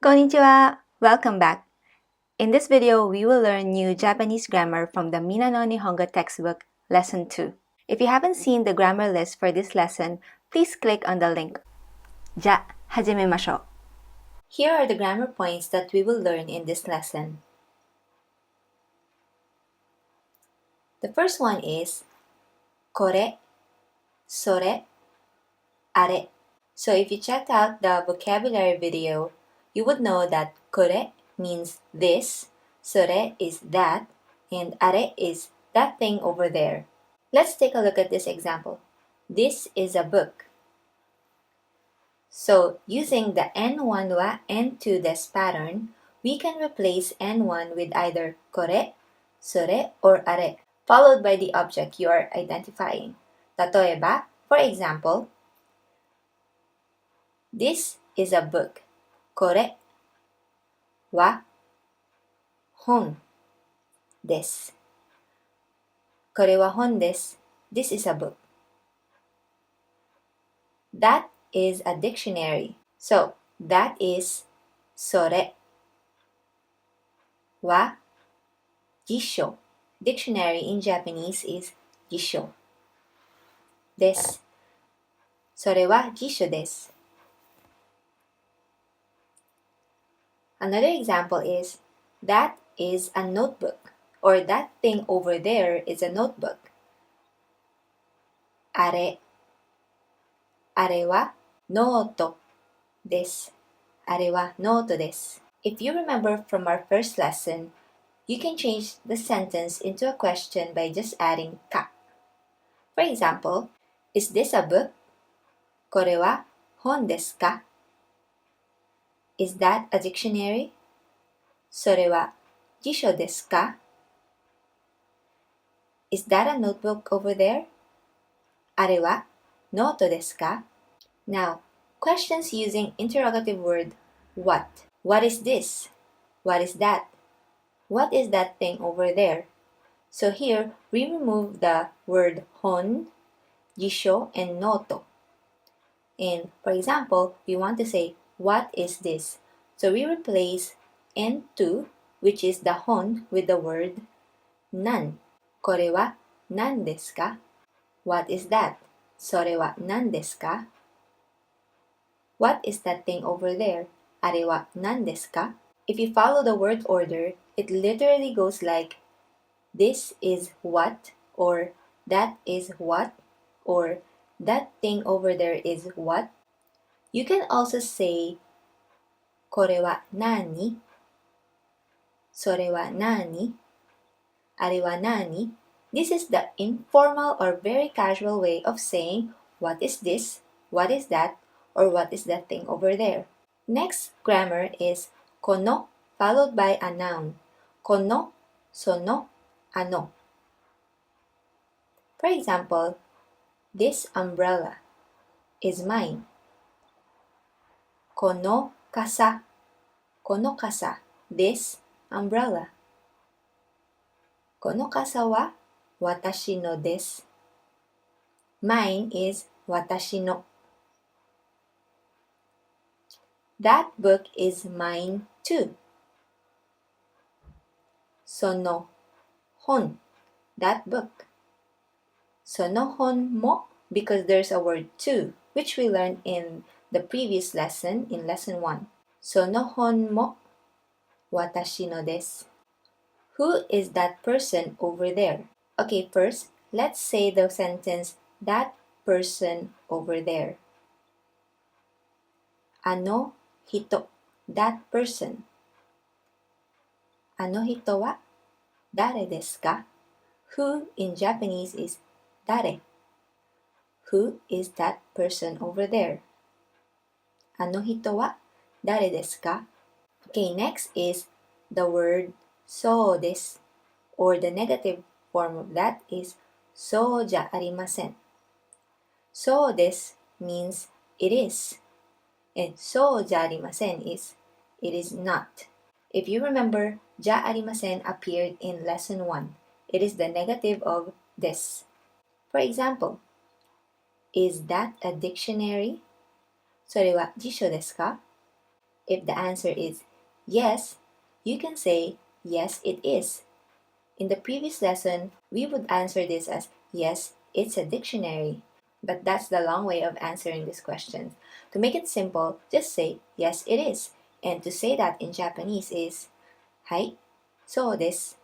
Konnichiwa! Welcome back! In this video, we will learn new Japanese grammar from the Minna no Nihongo textbook, Lesson 2. If you haven't seen the grammar list for this lesson, please click on the link. じゃ、始めましょう. Here are the grammar points that we will learn in this lesson. The first one is これ、それ、あれ. So if you checked out the vocabulary video, you would know that これ means this, それ is that, and あれ is that thing over there. Let's take a look at this example. This is a book. So using the N1 wa N2 des pattern, we can replace N1 with either これ, それ or あれ, followed by the object you are identifying. 例えば, for example, this is a book. これは本です。これは本です。This is a book. That is a dictionary. So, that is それは辞書. Dictionary in Japanese is 辞書です。それは辞書です。Another example is, that is a notebook, or that thing over there is a notebook. あれはノートです。あれはノートです。If you remember from our first lesson, you can change the sentence into a question by just adding か. For example, is this a book? これは本ですか? Is that a dictionary? それは辞書ですか? Is that a notebook over there? あれはノートですか? Now, questions using interrogative word what. What is this? What is that? What is that thing over there? So here, we remove the word hon, jisho, and noto. And for example, we want to say, what is this? So we replace N2, which is the hon, with the word nan. これは何ですか? What is that? それは何ですか? What is that thing over there? あれは何ですか? If you follow the word order, it literally goes like, this is what, or that is what, or that thing over there is what. You can also say, これは何? それは何? あれは何? This is the informal or very casual way of saying, what is this, what is that, or what is that thing over there. Next grammar is この followed by a noun. この, sono, anou. For example, this umbrella is mine. この傘 this umbrella. この傘は私のです。Mine is 私の。That book is mine too. その本 that book. その本も because there's a word too, which we learned in the previous lesson in lesson 1. その本も私のです。Who is that person over there? Okay, first, let's say the sentence, that person over there. あの人 that person. あの人は誰ですか? Who in Japanese is 誰. Who is that person over there? あの人は誰ですか? Okay, next is the word soudesu, or the negative form of that is そうじゃありません. Soudesu means it is, and そうじゃありません is it is not. If you remember, じゃありません appeared in lesson 1. It is the negative of this. For example, is that a dictionary? それは辞書ですか? If the answer is yes, you can say yes, it is. In the previous lesson, we would answer this as yes, it's a dictionary. But that's the long way of answering this question. To make it simple, just say yes, it is. And to say that in Japanese is はい、そうです。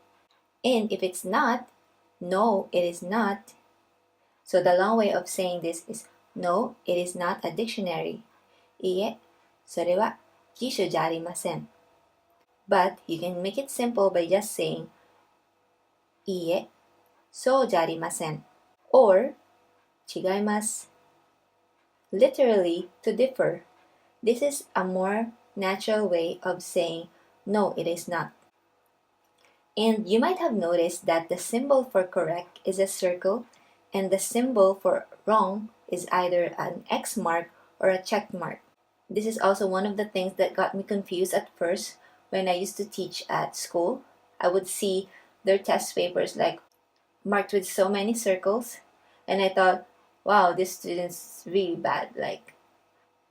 And if it's not, no, it is not. So the long way of saying this is no, it is not a dictionary. いいえ、それは辞書じゃありません。But you can make it simple by just saying いいえ、そうじゃありません。Or 違います。Literally, to differ. This is a more natural way of saying no, it is not. And you might have noticed that the symbol for correct is a circle and the symbol for wrong is either an X mark or a check mark. This is also one of the things that got me confused at first when I used to teach at school. I would see their test papers like marked with so many circles and I thought, wow, this student's really bad.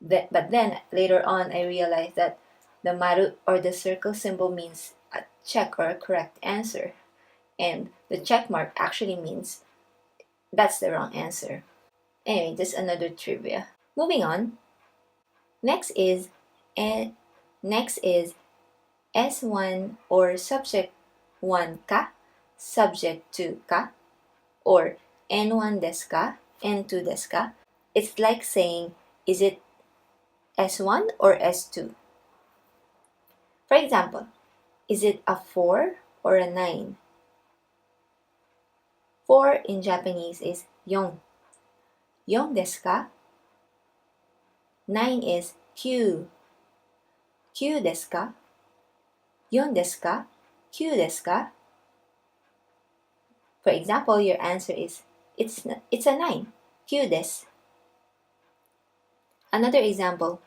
But then later on I realized that the maru or the circle symbol means a check or a correct answer. And the check mark actually means that's the wrong answer. Anyway, just another trivia. Moving on. Next is S1 or subject 1 ka, subject 2 ka, or N1 desu ka, N2 desu ka. It's like saying, is it S1 or S2? For example, is it a 4 or a 9? 4 in Japanese is 4. 4ですか? 9 is 9. 9ですか? 4ですか? 9ですか? For example, your answer is it's a 9. 9です. Another example,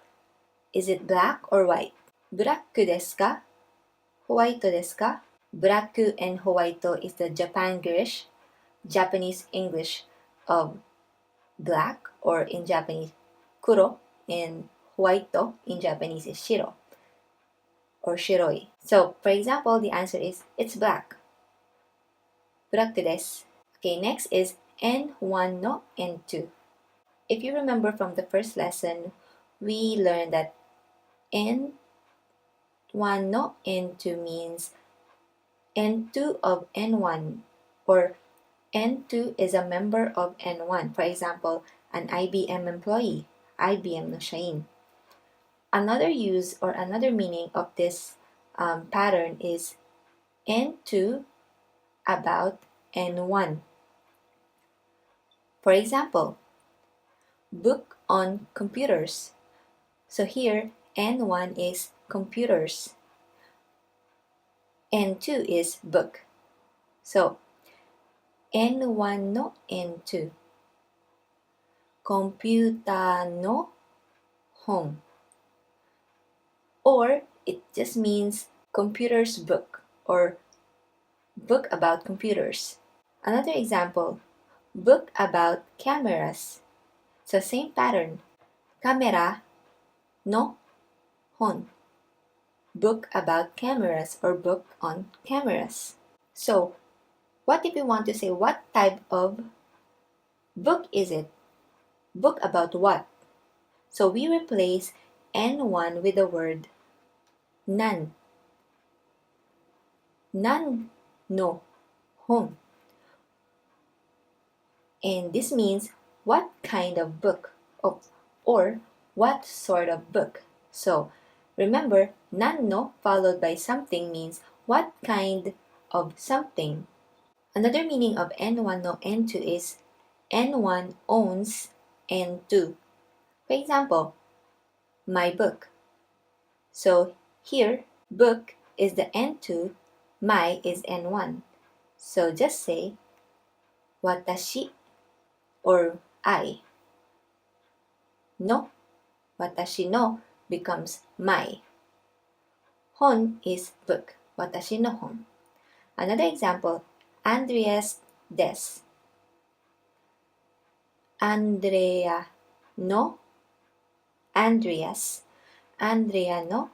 is it black or white? ブラックですか? ホワイトですか? Black and white is the Japanese English of black, or in Japanese, kuro, and white in Japanese is shiro or shiroi. So, for example, the answer is it's black. ブラックです. Okay, next is N1 no N2. If you remember from the first lesson, we learned that N1 no N2 means N2 of N1, or N2 is a member of N1. For example, an IBM employee, IBM no shain. Another use or another meaning of this pattern is N2 about N1. For example, book on computers. So here, N1 is computers. N2 is book. So, N1 no N2. コンピューターの本. Or it just means computer's book or book about computers. Another example, book about cameras. So same pattern. Kamera no hon. Book about cameras or book on cameras. So, what if we want to say what type of book is it? Book about what? So we replace N1 with the word nan. Nan no hon. And this means what kind of book or what sort of book. So remember, nan no followed by something means what kind of something. Another meaning of N1 no N2 is N1 owns N2. For example, my book. So here, book is the N2, my is N1. So just say watashi or I. No, watashi no becomes my. Hon is book, watashi no hon. Another example, Andreas des. Andrea no Andreas. Andrea no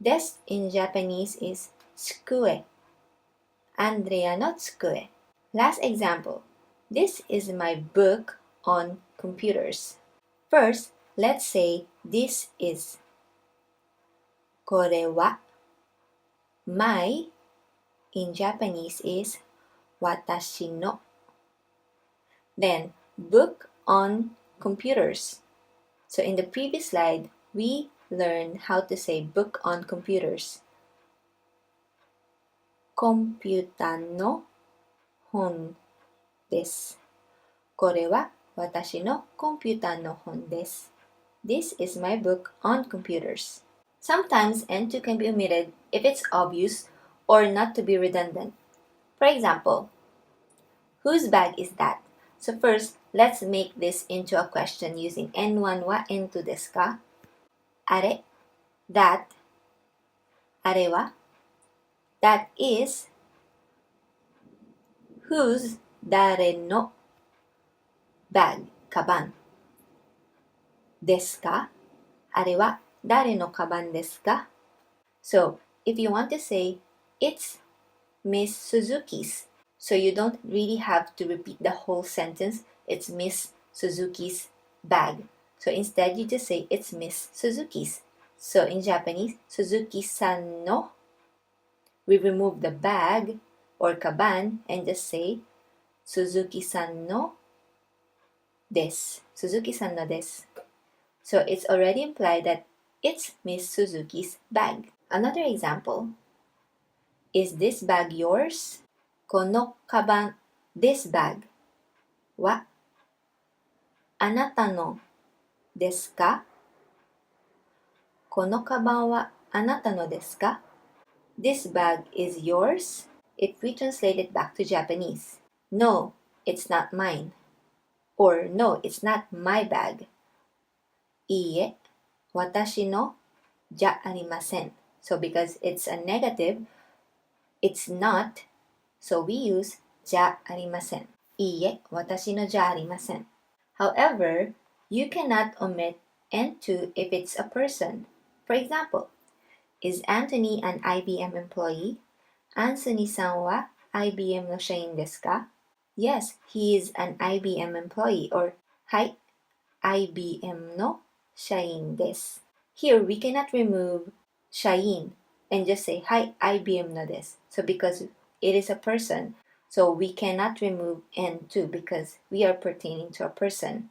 desu in Japanese is tsukue. Andrea no tsukue. Last example. This is my book on computers. First, let's say this is. これは my in Japanese is 私の. Then, book on computers. So in the previous slide, we learned how to say book on computers. コンピューターの本です。これは私のコンピューターの本です。This is my book on computers. Sometimes N2 can be omitted if it's obvious or not to be redundant. For example, whose bag is that? So first, let's make this into a question using N1 wa N2 desu ka? あれ that あれは that is whose 誰の bag カバンですかあれは誰のカバンですか So, if you want to say it's Miss Suzuki's, so you don't really have to repeat the whole sentence, it's Miss Suzuki's bag. So instead you just say it's Miss Suzuki's. So in Japanese, Suzuki-san no, we remove the bag or kaban and just say Suzuki-san no desu. Suzuki-san no desu. So it's already implied that it's Miss Suzuki's bag. Another example. Is this bag yours? このカバン this bag はあなたのですかこのカバンはあなたのですか This bag is yours? If we translate it back to Japanese, no, it's not mine. Or no, it's not my bag. いいえ、私のじゃありません. So because it's a negative, it's not, so we use じゃありません. いいえ、私のじゃありません. However, you cannot omit N2 if it's a person. For example, is Anthony an IBM employee? アンソニーさんは IBM の社員ですか Yes, he is an IBM employee. Or, はい、IBM の社員です. Here, we cannot remove 社員 and just say, はい、IBM のです. So because it is a person, so we cannot remove N2 because we are pertaining to a person.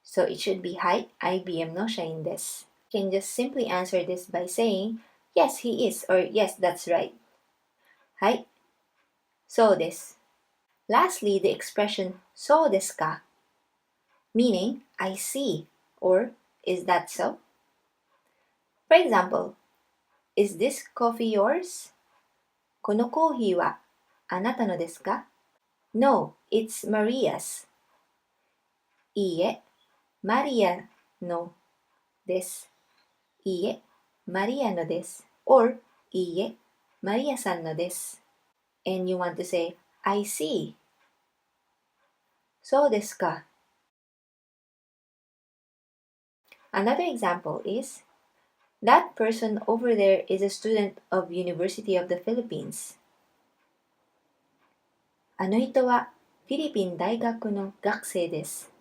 So it should be, はい、IBM の社員です. You can just simply answer this by saying, yes, he is, or yes, that's right. はい、そうです. Lastly, the expression そうですか meaning I see or is that so? For example, is this coffee yours? このコーヒーはあなたのですか No, it's Maria's. いいえ、マリアのです。いいえ、マリアのです。Or いいえ、マリアさんのです。And you want to say, I see. そうですか。Another example is, that person over there is a student of University of the Philippines. あの人はフィリピン大学の学生です。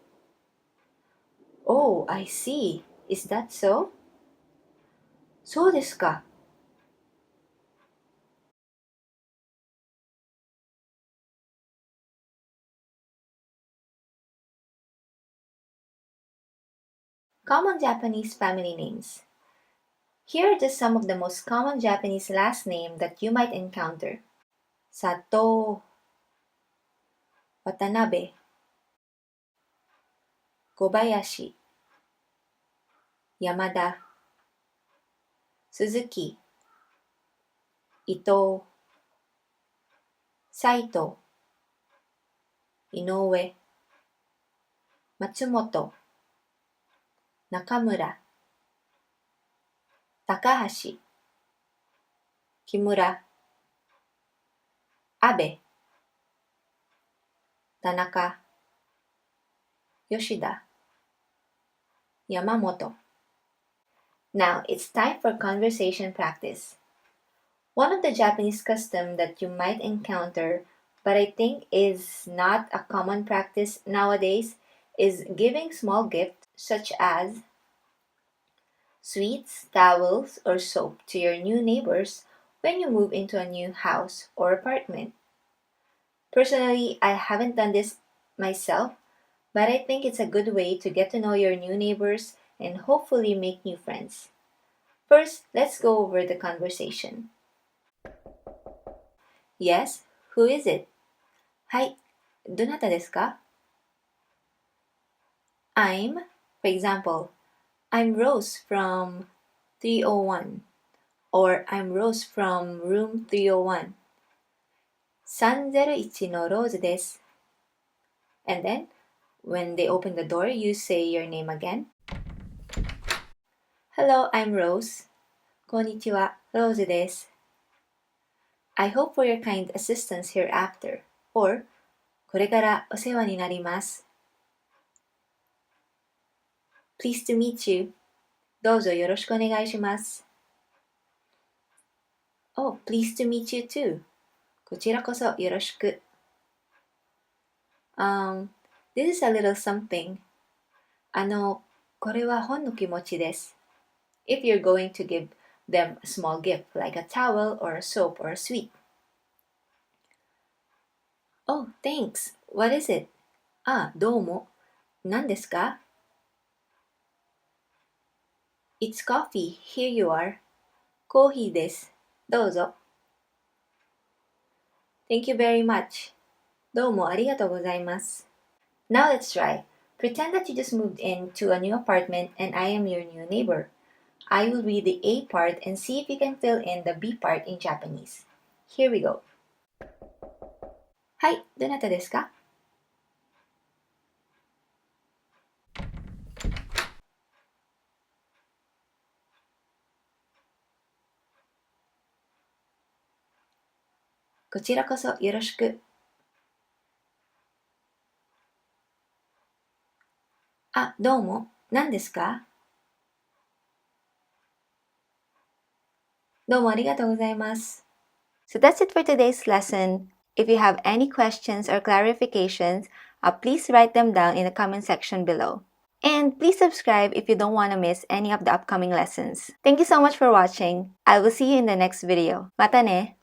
Oh, I see. Is that so? そうですか。Common Japanese family names. Here are just some of the most common Japanese last name that you might encounter. Sato, Watanabe, Kobayashi, Yamada, Suzuki, Ito, Saito, Inoue, Matsumoto, Nakamura, Takahashi, Kimura, Abe, Tanaka, Yoshida, Yamamoto. Now, it's time for conversation practice. One of the Japanese custom that you might encounter, but I think is not a common practice nowadays, is giving small gifts such as sweets, towels, or soap to your new neighbors when you move into a new house or apartment. Personally, I haven't done this myself, but I think it's a good way to get to know your new neighbors and hopefully make new friends. First, let's go over the conversation. Yes, who is it? はい、どなたですか? I'm, for example, I'm Rose from 301 or I'm Rose from room 301. 301のローズです. And then, when they open the door, you say your name again. Hello, I'm Rose. こんにちは、ローズです. I hope for your kind assistance hereafter. Or, これからお世話になります. Pleased to meet you. どうぞよろしくお願いします. Oh, pleased to meet you too. こちらこそよろしく. This is a little something. これはほんの気持ちです. If you're going to give them a small gift like a towel or a soap or a sweet. Oh, thanks. What is it? どうも. 何ですか? It's coffee. Here you are. コーヒーです。どうぞ. Thank you very much. どうもありがとうございます. Now let's try. Pretend that you just moved into a new apartment and I am your new neighbor. I will read the A part and see if you can fill in the B part in Japanese. Here we go. はい、どなたですか?「こちらこそよろしく」。どうも。何ですか? どうもありがとうございます。So that's it for today's lesson. If you have any questions or clarifications, please write them down in the comment section below. And please subscribe if you don't want to miss any of the upcoming lessons. Thank you so much for watching. I will see you in the next video. Mata ne!